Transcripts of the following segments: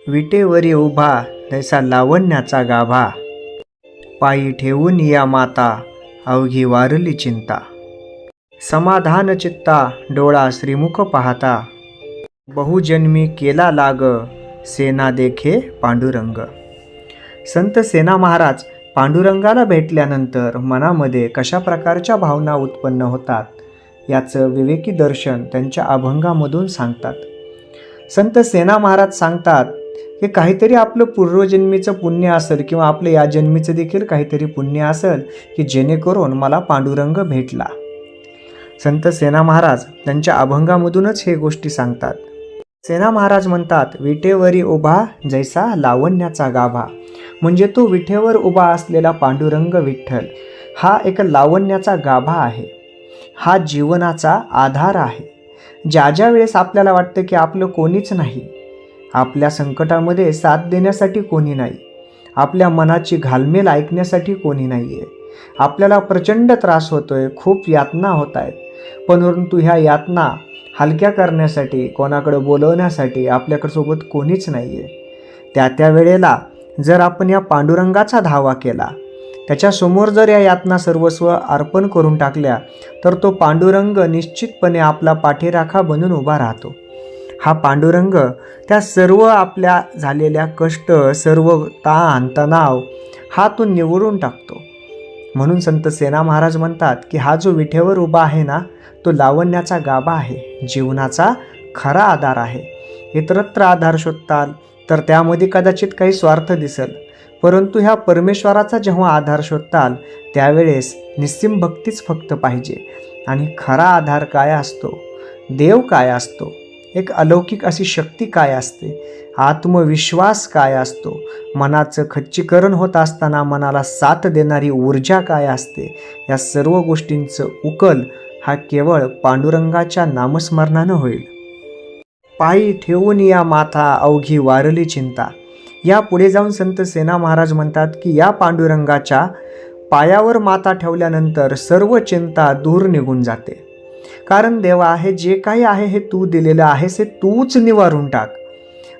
विटेवरी उभा तैसा लावण्याचा गाभा, पायी ठेवून या माता अवघी वारली चिंता. समाधान चित्ता डोळा श्रीमुख पाहता, बहुजन्मी केला लाग सेना देखे पांडुरंग. संत सेना महाराज पांडुरंगाला भेटल्यानंतर मनामध्ये कशा प्रकारच्या भावना उत्पन्न होतात याचं विवेकी दर्शन त्यांच्या अभंगामधून सांगतात. संत सेना महाराज सांगतात की काहीतरी आपलं पूर्वजन्मीचं पुण्य असेल किंवा आपलं या जन्मीचं देखील काहीतरी पुण्य असेल की जेणेकरून मला पांडुरंग भेटला. संत सेना महाराज त्यांच्या अभंगामधूनच हे गोष्टी सांगतात. सेना महाराज म्हणतात, विटेवरी उभा जैसा लावण्याचा गाभा. म्हणजे तो विठेवर उभा असलेला पांडुरंग विठ्ठल हा एक लावण्याचा गाभा आहे. हा जीवनाचा आधार आहे. ज्या ज्या वेळेस आपल्याला वाटतं की आपलं कोणीच नाही, आपल्या संकटामध्ये साथ देण्यासाठी कोणी नाही, आपल्या मनाची घालमेल ऐकण्यासाठी कोणी नाही आहे, आपल्याला प्रचंड त्रास होतोय, खूप यातना होत आहेत, परंतु ह्या यातना हलक्या करण्यासाठी कोणाकडे बोलवण्यासाठी आपल्याकडे सोबत कोणीच नाही आहे, त्या वेळेला जर आपण या पांडुरंगाचा धावा केला, त्याच्यासमोर जर या यातना सर्वस्व अर्पण करून टाकल्या तर तो पांडुरंग निश्चितपणे आपला पाठीराखा बनून उभा राहतो. हा पांडुरंग त्या सर्व आपल्या झालेल्या कष्ट, सर्व ताण तणाव हा तो निवडून टाकतो. म्हणून संत सेना महाराज म्हणतात की हा जो विठेवर उभा आहे ना, तो लावण्याचा गाभा आहे, जीवनाचा खरा आधार आहे. इतरत्र आधार शोधताल तर त्यामध्ये कदाचित काही स्वार्थ दिसेल, परंतु ह्या परमेश्वराचा जेव्हा आधार शोधताल त्यावेळेस निस्सीम भक्तीच फक्त पाहिजे. आणि खरा आधार काय असतो, देव काय असतो, एक अलौकिक अशी शक्ती काय असते, आत्मविश्वास काय असतो, मनाचं खच्चीकरण होत असताना मनाला साथ देणारी ऊर्जा काय असते, या सर्व गोष्टींचं उकल हा केवळ पांडुरंगाच्या नामस्मरणानं होईल. पायी ठेवून या माथा अवघी वारली चिंता. या पुढे जाऊन संत सेना महाराज म्हणतात की या पांडुरंगाच्या पायावर माथा ठेवल्यानंतर सर्व चिंता दूर निघून जाते. कारण देवा आहे, जे काही आहे हे तू दिलेलं आहेस, हे तूच निवारून टाक.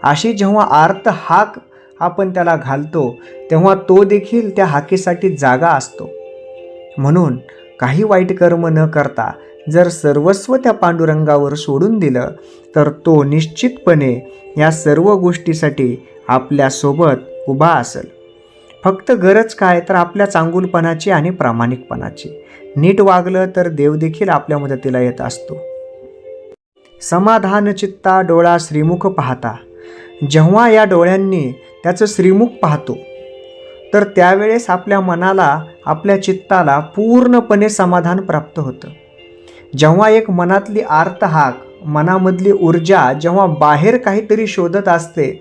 अशी जेव्हा आर्त हाक आपण त्याला घालतो तेव्हा तो देखील त्या हाकेसाठी जागा असतो. म्हणून काही वाईट कर्म न करता जर सर्वस्व त्या पांडुरंगावर सोडून दिलं तर तो निश्चितपणे या सर्व गोष्टीसाठी आपल्यासोबत उभा असेल. फक्त गरज काय तर आपल्या चांगुलपणाची आणि प्रामाणिकपणाची. नीट वागलं तर देव देखील आपल्या मदतीला येत असतो. समाधान चित्ता डोळा श्रीमुख पाहता. जेव्हा या डोळ्यांनी त्याचं श्रीमुख पाहतो तर त्यावेळेस आपल्या मनाला, आपल्या चित्ताला पूर्णपणे समाधान प्राप्त होतं. जेव्हा एक मनातली आर्त हाक, मनामधली ऊर्जा जेव्हा बाहेर काहीतरी शोधत असते,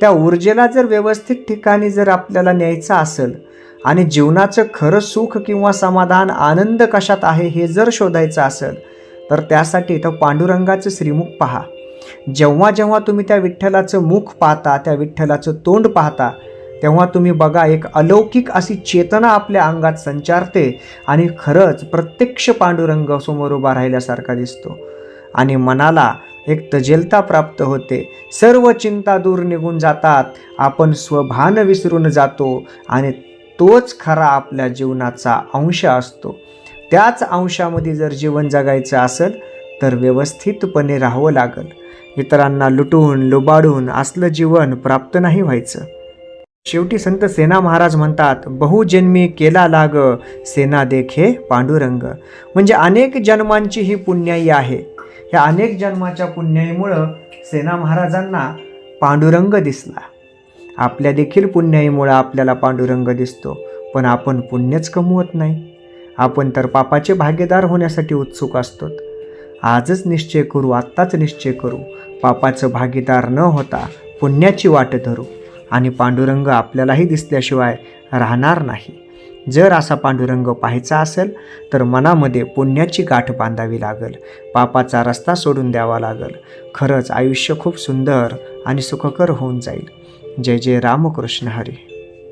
त्या ऊर्जेला जर व्यवस्थित ठिकाणी जर आपल्याला न्यायचं असेल आणि जीवनाचं खरं सुख किंवा समाधान, आनंद कशात आहे हे जर शोधायचं असेल तर त्यासाठी तर पांडुरंगाचं श्रीमुख पहा. जेव्हा जेव्हा तुम्ही त्या विठ्ठलाचं मुख पाहता, त्या विठ्ठलाचं तोंड पाहता, तेव्हा तुम्ही बघा एक अलौकिक अशी चेतना आपल्या अंगात संचारते आणि खरंच प्रत्यक्ष पांडुरंग समोर उभा राहिल्यासारखा दिसतो आणि मनाला एक तजेलता प्राप्त होते. सर्व चिंता दूर निघून जातात, आपण स्वभान विसरून जातो आणि तोच खरा आपल्या जीवनाचा अंश असतो. त्याच अंशामध्ये जर जीवन जगायचं असेल तर व्यवस्थितपणे राहावं लागेल. इतरांना लुटून लुबाडून असलं जीवन प्राप्त नाही व्हायचं. शेवटी संत सेना महाराज म्हणतात, बहुजन्मी केला लाग सेना देखे पांडुरंग. म्हणजे अनेक जन्मांची ही पुण्याई आहे. ह्या अनेक जन्माच्या पुण्याईमुळं सेना महाराजांना पांडुरंग दिसला. आपल्या देखील पुण्याईमुळं आपल्याला पांडुरंग दिसतो, पण आपण पुण्यच कमवत नाही. आपण तर पापाचे भागीदार होण्यासाठी उत्सुक असतो. आजच निश्चय करू, आत्ताच निश्चय करू, पापाचं भागीदार न होता पुण्याची वाट धरू आणि पांडुरंग आपल्यालाही दिसल्याशिवाय राहणार नाही. जर असा पांडुरंग पाहायचा असेल तर मनामध्ये पुण्याची गाठ बांधावी लागेल, पापाचा रस्ता सोडून द्यावा लागेल. खरंच आयुष्य खूप सुंदर आणि सुखकर होऊन जाईल. जय जय रामकृष्ण हरी.